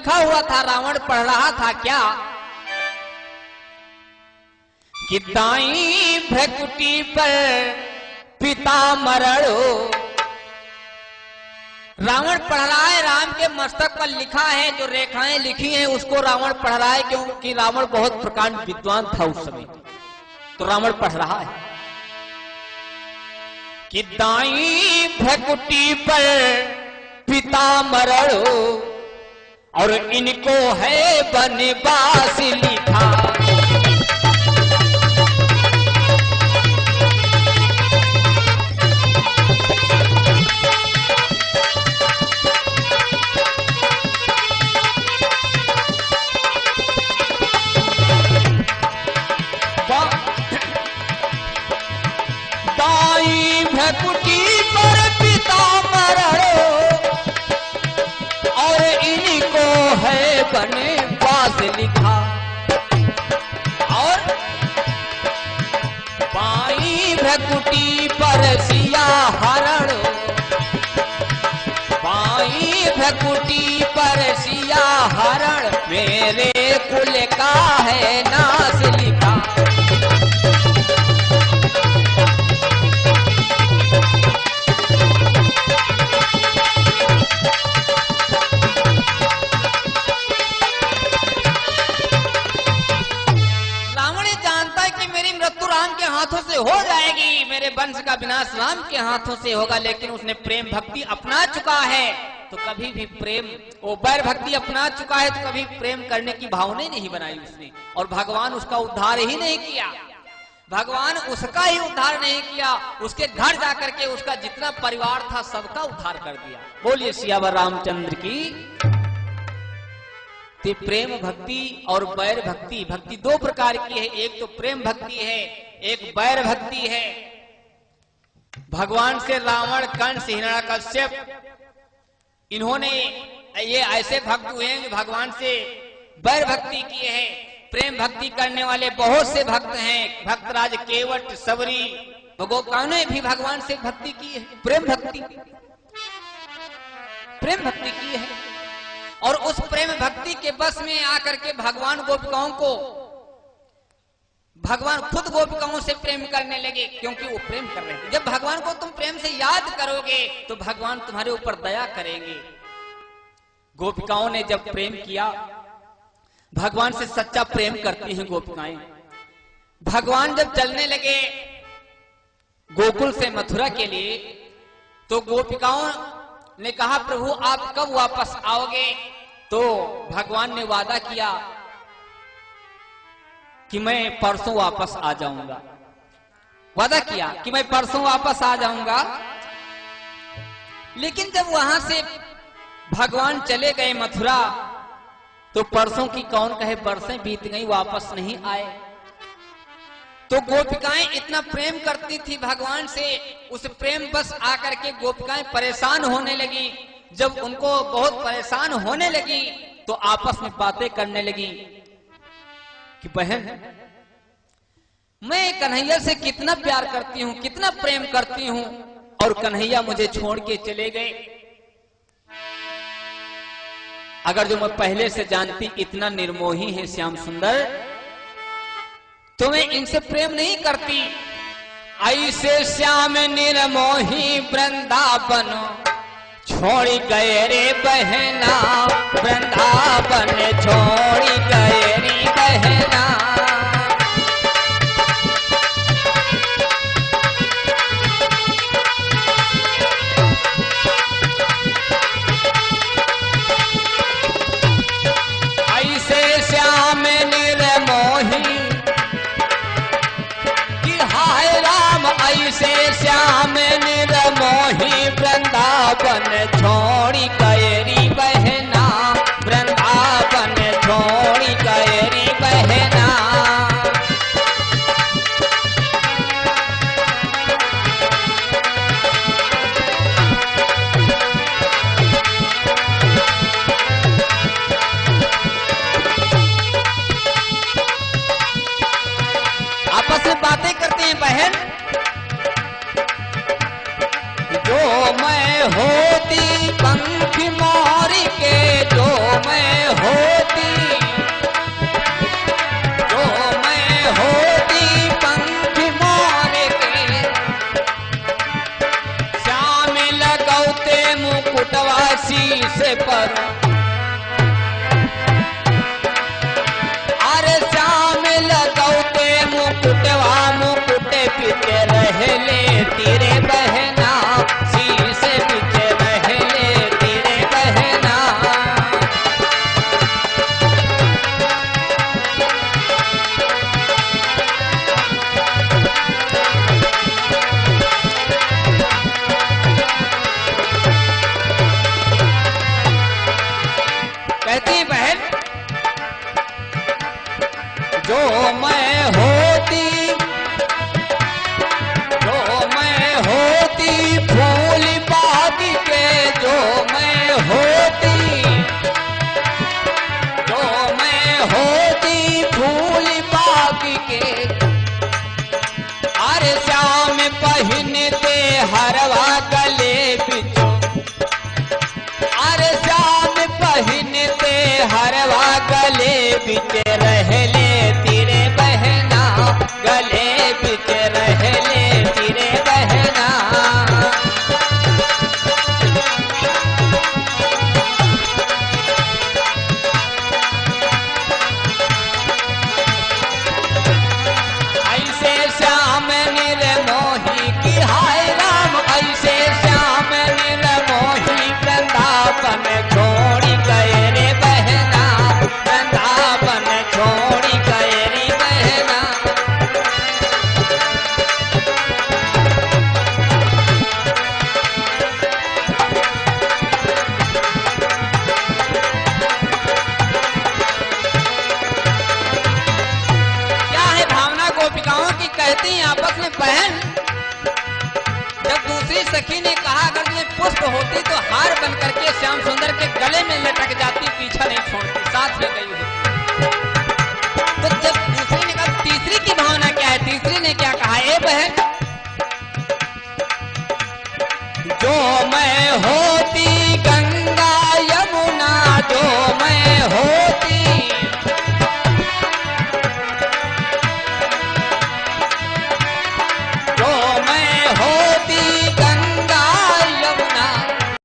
लिखा हुआ था, रावण पढ़ रहा था क्या कि दाई भ्रकुटी पर पिता मरणो। रावण पढ़ रहा है, राम के मस्तक पर लिखा है, जो रेखाएं लिखी हैं उसको रावण पढ़ रहा है, क्योंकि रावण बहुत प्रकांड विद्वान था उस समय। तो रावण पढ़ रहा है कि दाई भ्रकुटी पर पिता मरणो और इनको है बनवास लिखा। भ्रकुटी पर पिता मरणो और इनको है बनवास लिखा। और बाई भ्रकुटी पर सिया हरणो, बाई भ्रकुटी पर सिया हरण मेरे कुल का है नाश लिखा। हाथों से हो जाएगी, मेरे वंश का विनाश राम के हाथों से होगा, लेकिन उसने प्रेम भक्ति अपना चुका है तो कभी भी प्रेम, वो बैर भक्ति अपना चुका है तो कभी प्रेम करने की भावना नहीं बनाई उसने, और भगवान उसका उद्धार ही नहीं किया। भगवान उसका ही उद्धार नहीं किया, उसके घर जाकर के उसका जितना परिवार था सबका उद्धार कर दिया। बोलिए सियावर रामचंद्र की। प्रेम भक्ति और बैर भक्ति, भक्ति दो प्रकार की है, एक तो प्रेम भक्ति है, एक बैर भक्ति है। भगवान से रावण, कंस, हिरण्यकश्यप, इन्होंने ये ऐसे भक्त हुए हैं जो भगवान से बैर भक्ति किए हैं। प्रेम भक्ति करने वाले बहुत से भक्त हैं, भक्तराज केवट, सबरी, गोपिकाओं ने भी भगवान से भक्ति की है, प्रेम भक्ति की है। और उस प्रेम भक्ति के बस में आकर के भगवान गोपिकाओं को, भगवान खुद गोपिकाओं से प्रेम करने लगे, क्योंकि वो प्रेम कर रहे थे। जब भगवान को तुम प्रेम से याद करोगे तो भगवान तुम्हारे ऊपर दया करेंगे। गोपिकाओं ने जब प्रेम किया, भगवान से सच्चा प्रेम करती हैं गोपिकाएं। भगवान जब चलने लगे गोकुल से मथुरा के लिए, तो गोपिकाओं ने कहा प्रभु आप कब वापस आओगे? तो भगवान ने वादा किया कि मैं परसों वापस आ जाऊंगा। वादा किया कि मैं परसों वापस आ जाऊंगा। लेकिन जब वहां से भगवान चले गए मथुरा, तो परसों की कौन कहे, बरसें बीत गई, वापस नहीं आए। तो गोपिकाएं इतना प्रेम करती थी भगवान से, उस प्रेम बस आकर के गोपिकाएं परेशान होने लगी। जब उनको बहुत परेशान होने लगी तो आपस में बातें करने लगी कि बहन मैं कन्हैया से कितना प्यार करती हूँ, कितना प्रेम करती हूँ, और कन्हैया मुझे छोड़ के चले गए। अगर जो मैं पहले से जानती इतना निर्मोही है श्याम सुंदर, तो मैं इनसे प्रेम नहीं करती। ऐसे श्याम निर्मोही वृंदावन छोड़ी गए रे बहना, वृंदावन छोड़ी गए रे बहना। ऐसे श्याम निर्मोही, ऐसे श्याम निर्मोही वृंदावन छोड़ी गयरी बहना, वृंदावन छोड़ी गयरी बहना। आपस में बातें करते हैं बहन, जो मैं होती पंखी तेरे बहना, शीशे बिच रहले तेरे बहना। कहती बहन जो मैं होती फूल बाग के, जो मैं होती फूल बाग के, अरे श्याम पहनते हरवा गले बिचो, अरे श्याम पहनते हरवा गले बिच रहले तेरे बहना, गले बिच रहले तेरे बहना। ऐसे श्याम निर्मोही की हाय राम, ऐसे श्याम निर्मोही वृंदावन छोड़ी गए रे बहना, वृंदावन छोड़ी गए रे बहना। क्या है भावना गोपिकाओं की, कहती हैं आपस में बहन, जब दूसरी सखी ने कहा अगर तुम्हें पुष्प होती तो हार बन करके श्याम सुंदर के गले में लटक जाती, पीछा नहीं छोड़ती, साथ में गई होती।